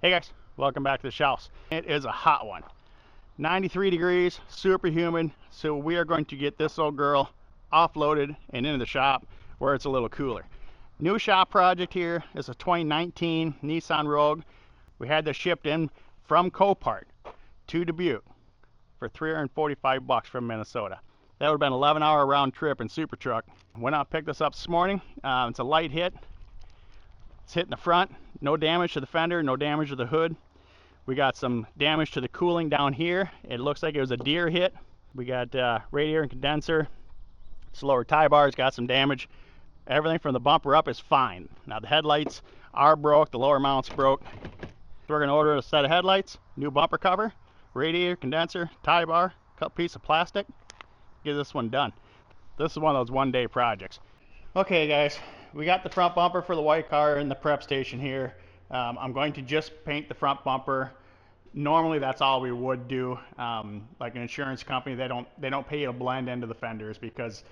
Hey guys, welcome back to the shelves. It is a hot one. 93 degrees, super humid, so we are going to get this old girl offloaded and into the shop where it's a little cooler. New shop project here is a 2019 Nissan Rogue. We had this shipped in from Copart to Dubuque for 345 bucks from Minnesota. That would have been an 11-hour round trip in Super Truck. Went out and picked this up this morning. It's a light hit. It's hitting the front, no damage to the fender, no damage to the hood. We got some damage to the cooling down here. It looks like it was a deer hit. We got radiator and condenser. This lower tie bar's got some damage. Everything from the bumper up is fine. Now the headlights are broke, the lower mount's broke. We're gonna order a set of headlights, new bumper cover, radiator, condenser, tie bar, cut piece of plastic. Get this one done. This is one of those one-day projects. Okay guys, we got the front bumper for the white car in the prep station here. I'm going to just paint the front bumper. Normally that's all we would do. Like an insurance company, they don't pay you to blend into the fenders because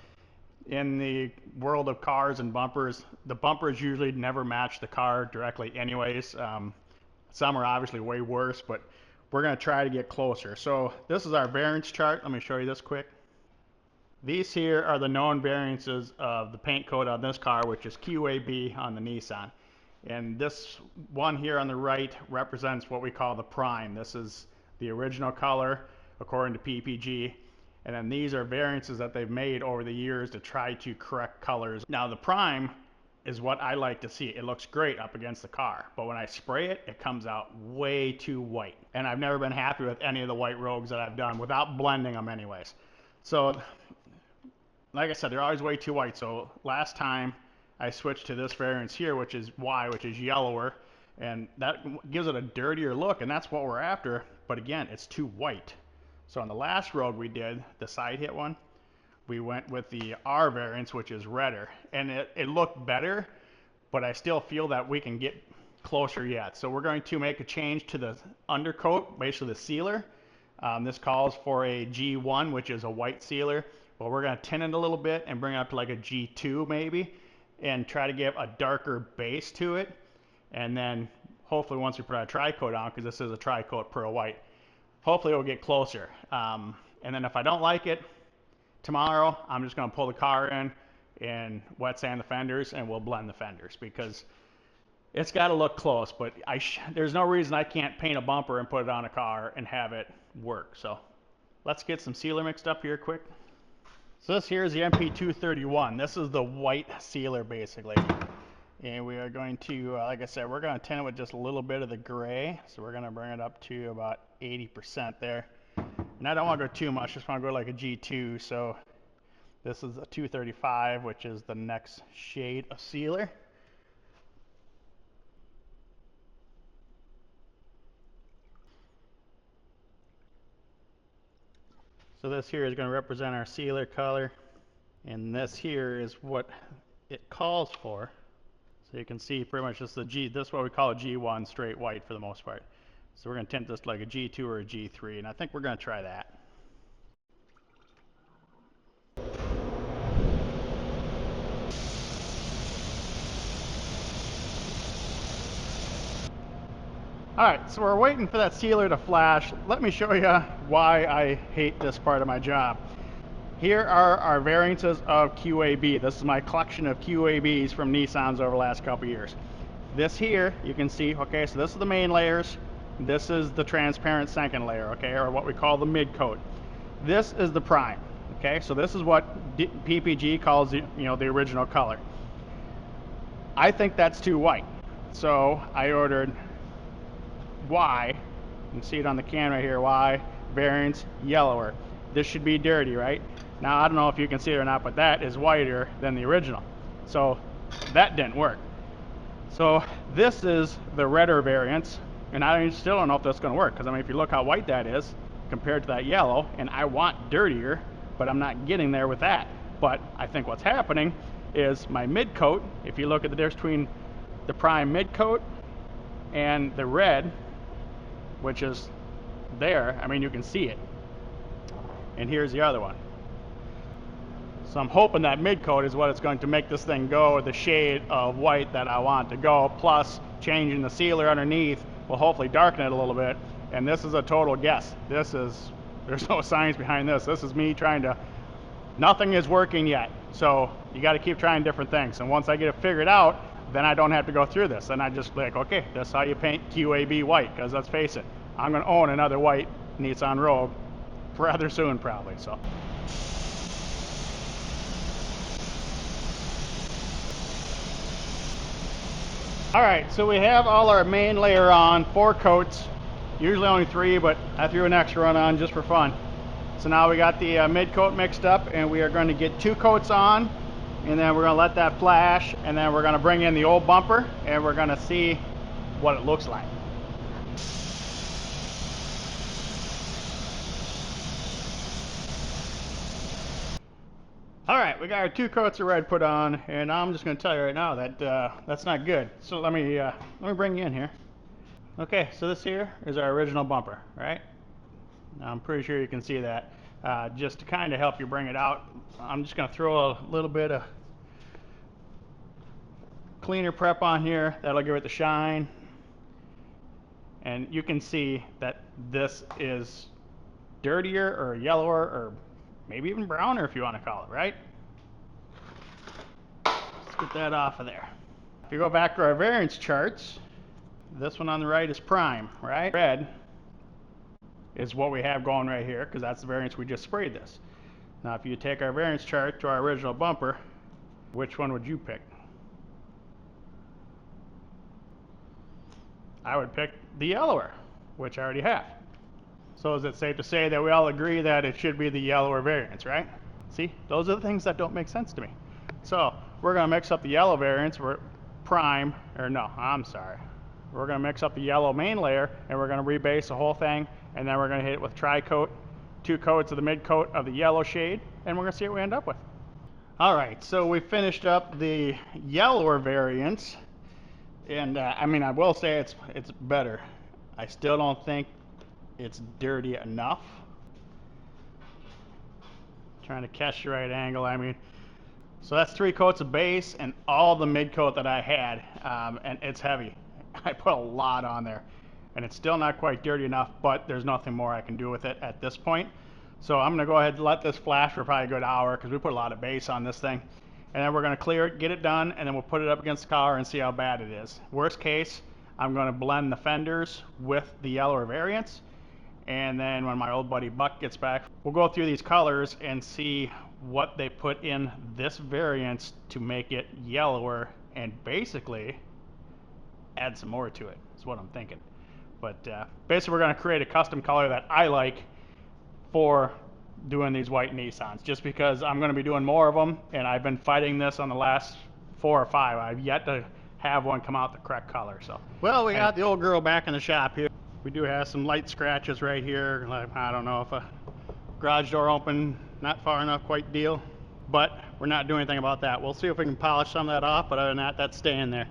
in the world of cars and bumpers, the bumpers usually never match the car directly anyways. Some are obviously way worse, but we're gonna try to get closer. So this is our variance chart. Let me show you this quick. These here are the known variances of the paint code on this car, which is QAB on the Nissan. And this one here on the right represents what we call the prime. This is the original color according to PPG. And then these are variances that they've made over the years to try to correct colors. Now the prime is what I like to see. It looks great up against the car, but when I spray it, it comes out way too white. And I've never been happy with any of the white Rogues that I've done without blending them anyways. So like I said, they're always way too white. So last time I switched to this variance here, which is Y, which is yellower, and that gives it a dirtier look, and that's what we're after. But again, it's too white. So on the last Rogue we did, the side hit one, we went with the R variance, which is redder, and it looked better, but I still feel that we can get closer yet. So we're going to make a change to the undercoat, basically the sealer. This calls for a G1, which is a white sealer. But we're going to tint it a little bit and bring it up to like a G2 maybe and try to give a darker base to it. And then hopefully once we put our tricoat on, because this is a tricoat pearl white, hopefully it'll get closer. And then if I don't like it, tomorrow I'm just going to pull the car in and wet sand the fenders and we'll blend the fenders because it's got to look close. But there's no reason I can't paint a bumper and put it on a car and have it work. So let's get some sealer mixed up here quick. So this here is the MP231. This is the white sealer basically. And we are going to, like I said, we're going to tint it with just a little bit of the gray. So we're going to bring it up to about 80% there. And I don't want to go too much, just want to go like a G2. So this is a 235, which is the next shade of sealer. So this here is going to represent our sealer color. And this here is what it calls for. So you can see pretty much just the G, this is what we call a G1 straight white for the most part. So we're going to tint this like a G2 or a G3, and I think we're going to try that. Alright, so we're waiting for that sealer to flash. Let me show you why I hate this part of my job. Here are our variances of QAB. This is my collection of QABs from Nissans over the last couple years. This here, you can see, okay, so this is the main layers. This is the transparent second layer, okay, or what we call the mid coat. This is the prime, okay, so this is what PPG calls the, the original color. I think that's too white. So I ordered Y, you can see it on the can right here, Y, variance, yellower. This should be dirty, right? Now, I don't know if you can see it or not, but that is whiter than the original. So that didn't work. So this is the redder variance, and I still don't know if that's going to work, because I mean, if you look how white that is compared to that yellow, and I want dirtier, but I'm not getting there with that. But I think what's happening is my mid coat, if you look at the difference between the prime mid coat and the red, which is there, I mean, you can see it. And here's the other one. So I'm hoping that mid coat is what it's going to make this thing go the shade of white that I want to go, plus changing the sealer underneath will hopefully darken it a little bit. And this is a total guess. There's no science behind this. This is me trying to, nothing is working yet. So you got to keep trying different things. And once I get it figured out, then I don't have to go through this. Then I just like, okay, that's how you paint QAB white. Because let's face it, I'm going to own another white Nissan Rogue rather soon probably. So. Alright, so we have all our main layer on, 4 coats, usually only 3, but I threw an extra one on just for fun. So now we got the mid coat mixed up, and we are going to get 2 coats on, and then we're going to let that flash, and then we're going to bring in the old bumper, and we're going to see what it looks like. All right, we got our 2 coats of red put on, and I'm just going to tell you right now that that's not good. So let me bring you in here. Okay, so this here is our original bumper, right? Now, I'm pretty sure you can see that. Just to kind of help you bring it out, I'm just going to throw a little bit of cleaner prep on here. That'll give it the shine. And you can see that this is dirtier or yellower or maybe even browner if you want to call it, right? Let's get that off of there. If you go back to our variance charts, this one on the right is prime, right? Red is what we have going right here because that's the variance we just sprayed this. Now if you take our variance chart to our original bumper, which one would you pick? I would pick the yellower, which I already have. So is it safe to say that we all agree that it should be the yellower variance, right? See, those are the things that don't make sense to me. So we're going to mix up the yellow variance, we're prime, or no, I'm sorry. We're going to mix up the yellow main layer, and we're going to rebase the whole thing, and then we're going to hit it with tricoat, 2 coats of the mid coat of the yellow shade, and we're going to see what we end up with. All right, so we finished up the yellower variance, and I mean, I will say it's better. I still don't think it's dirty enough. Trying to catch the right angle. I mean, so that's 3 coats of base and all the mid coat that I had, and it's heavy. I put a lot on there, and it's still not quite dirty enough, but there's nothing more I can do with it at this point. So I'm gonna go ahead and let this flash for probably a good hour because we put a lot of base on this thing, and then we're gonna clear it, get it done, and then we'll put it up against the car and see how bad it is. Worst case, I'm gonna blend the fenders with the yellower variance. And then when my old buddy Buck gets back, we'll go through these colors and see what they put in this variance to make it yellower and basically add some more to it, is what I'm thinking. But basically we're going to create a custom color that I like for doing these white Nissans, just because I'm going to be doing more of them, and I've been fighting this on the last 4 or 5. I've yet to have one come out the correct color. So, well, we got the old girl back in the shop here. We do have some light scratches right here. Like, I don't know if a garage door open, not far enough quite deal, but we're not doing anything about that. We'll see if we can polish some of that off, but other than that, that's staying there.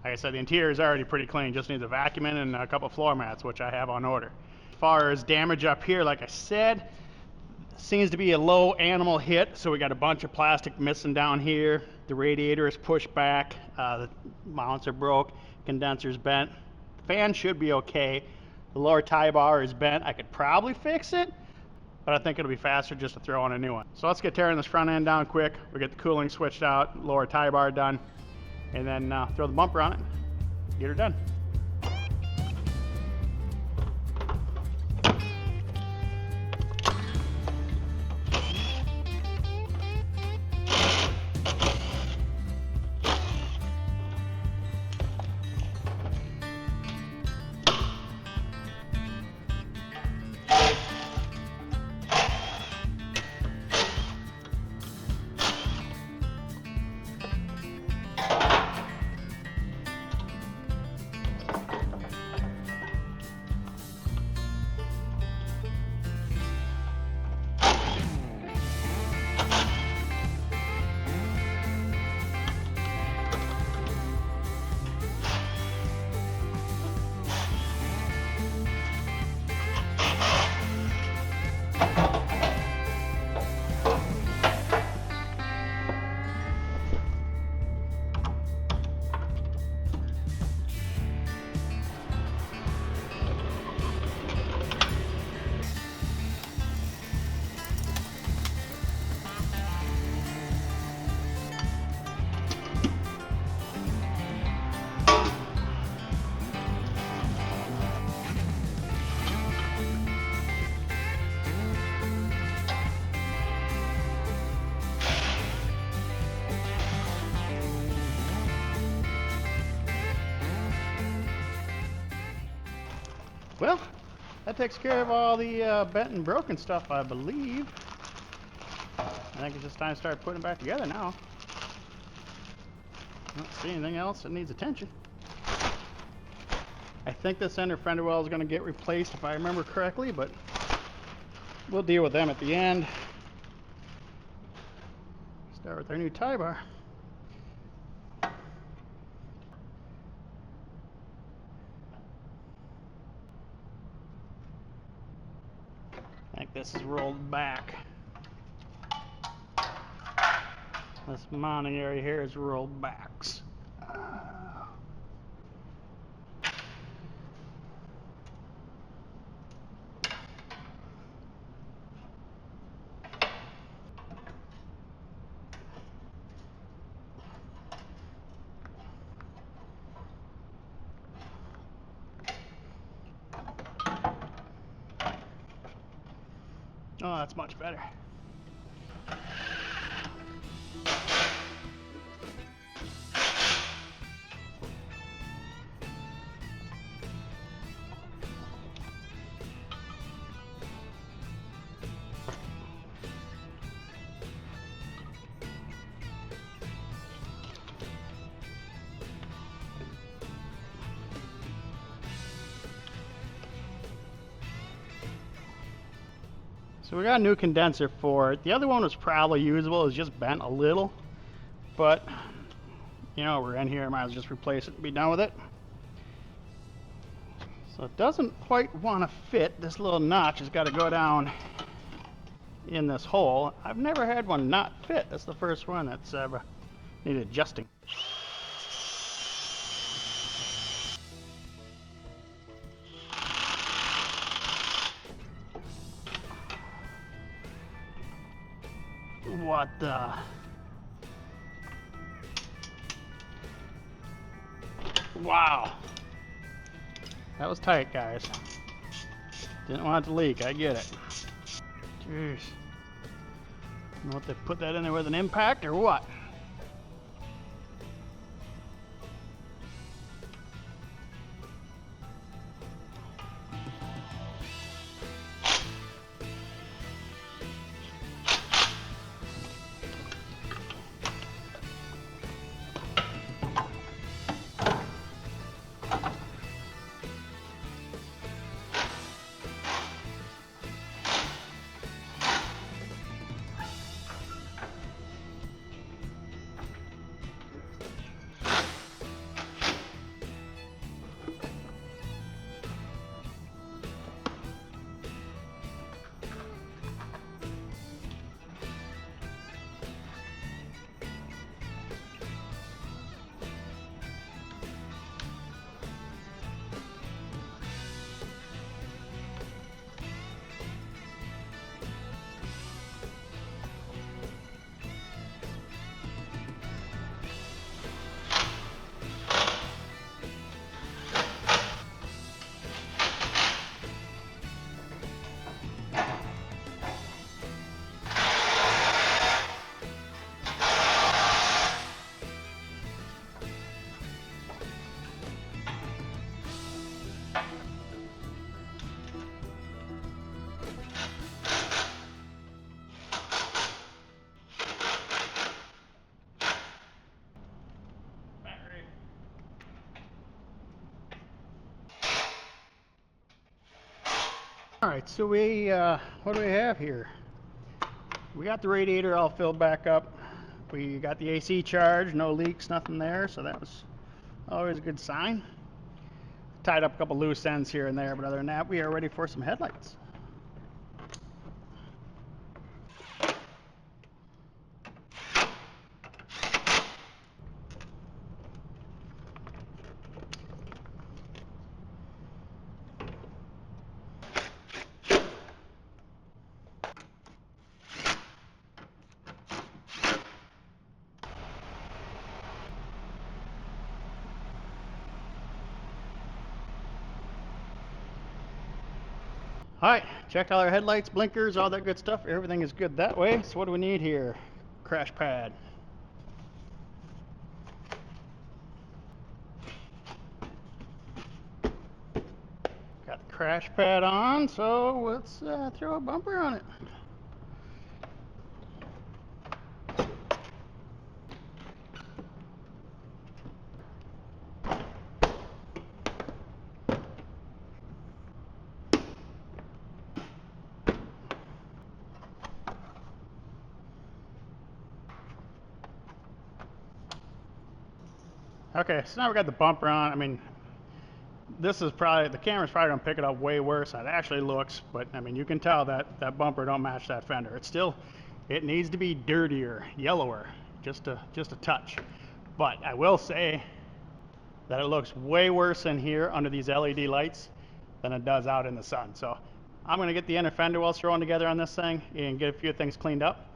Like I said, the interior is already pretty clean, just needs a vacuuming and a couple floor mats, which I have on order. As far as damage up here, like I said, seems to be a low animal hit, so we got a bunch of plastic missing down here. The radiator is pushed back, the mounts are broke, condenser's bent. The fan should be okay. The lower tie bar is bent. I could probably fix it, but I think it'll be faster just to throw on a new one. So let's get tearing this front end down quick. We get the cooling switched out, lower tie bar done, and then throw the bumper on it, get her done. Well, that takes care of all the bent and broken stuff, I believe. I think it's just time to start putting it back together now. I don't see anything else that needs attention. I think this center fender well is going to get replaced if I remember correctly, but we'll deal with them at the end. Start with our new tie bar. I think this is rolled back. This mounting area here is rolled backs. Oh, that's much better. So we got a new condenser for it. The other one was probably usable. It was just bent a little. But, you know, we're in here. I might as well just replace it and be done with it. So it doesn't quite want to fit. This little notch has got to go down in this hole. I've never had one not fit. That's the first one that's ever needed adjusting. What the? Wow. That was tight, guys. Didn't want it to leak, I get it. Jeez. I don't know if they put that in there with an impact or what. Alright, so what do we have here? We got the radiator all filled back up. We got the AC charged, no leaks, nothing there, so that was always a good sign. Tied up a couple loose ends here and there, but other than that, we are ready for some headlights. Alright, checked all our headlights, blinkers, all that good stuff. Everything is good that way. So what do we need here? Crash pad. Got the crash pad on, so let's throw a bumper on it. Okay, so now we got the bumper on. I mean, this is probably, the camera's probably gonna pick it up way worse than it actually looks, but I mean, you can tell that that bumper don't match that fender. It's still, it needs to be dirtier, yellower, just a touch. But I will say that it looks way worse in here under these LED lights than it does out in the sun. So I'm gonna get the inner fender wells thrown together on this thing and get a few things cleaned up,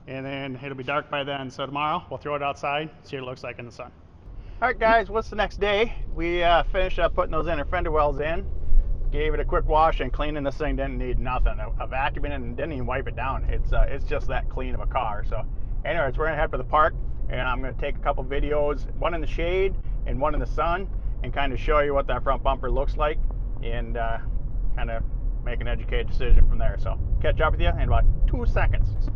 and then it'll be dark by then. So tomorrow we'll throw it outside, see what it looks like in the sun. All right, guys, what's the next day? We finished up putting those inner fender wells in, gave it a quick wash, and cleaning this thing didn't need nothing. A vacuuming it and didn't even wipe it down. It's just that clean of a car. So anyways, we're gonna head for the park, and I'm gonna take a couple videos, one in the shade and one in the sun, and kind of show you what that front bumper looks like, and kind of make an educated decision from there. So catch up with you in about 2 seconds.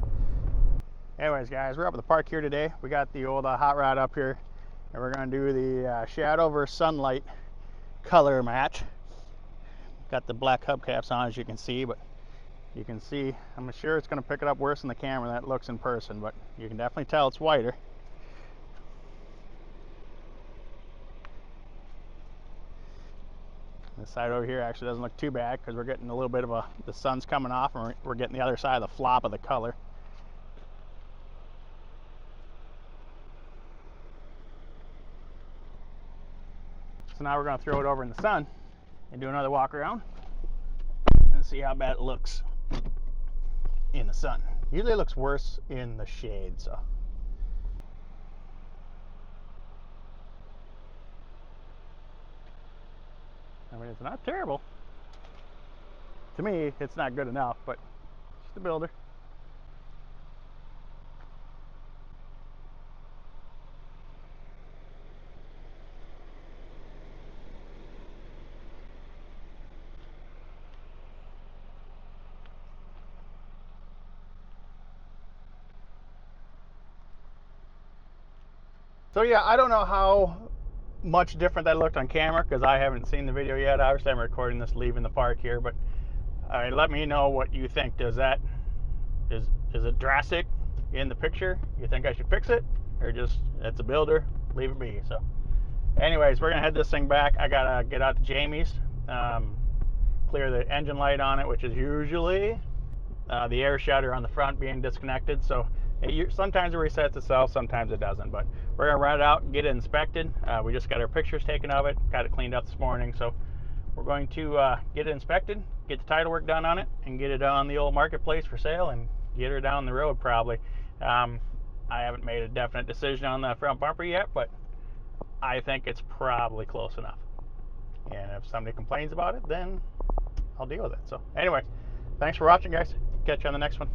Anyways, guys, we're up at the park here today. We got the old hot rod up here, and we're going to do the shadow versus sunlight color match. Got the black hubcaps on, as you can see, but you can see, I'm sure it's going to pick it up worse in the camera than it looks in person, but you can definitely tell it's whiter. This side over here actually doesn't look too bad because we're getting a little bit of the sun's coming off, and we're getting the other side of the flop of the color. So now we're going to throw it over in the sun and do another walk around and see how bad it looks in the sun. Usually it looks worse in the shade, so. I mean, it's not terrible. To me, it's not good enough, but just a builder. So yeah, I don't know how much different that looked on camera because I haven't seen the video yet. Obviously, I'm recording this leaving the park here, but let me know what you think. Is it drastic in the picture? You think I should fix it, or just it's a builder, leave it be? So, anyways, we're gonna head this thing back. I gotta get out to Jamie's, clear the engine light on it, which is usually the air shutter on the front being disconnected. So sometimes it resets itself, sometimes it doesn't, but we're gonna run it out and get it inspected. We just got our pictures taken of it, got it cleaned up this morning, so we're going to get it inspected, get the title work done on it, and get it on the old marketplace for sale and get her down the road probably. I haven't made a definite decision on the front bumper yet, but I think it's probably close enough, and if somebody complains about it, then I'll deal with it. So anyway, thanks for watching, guys. Catch you on the next one.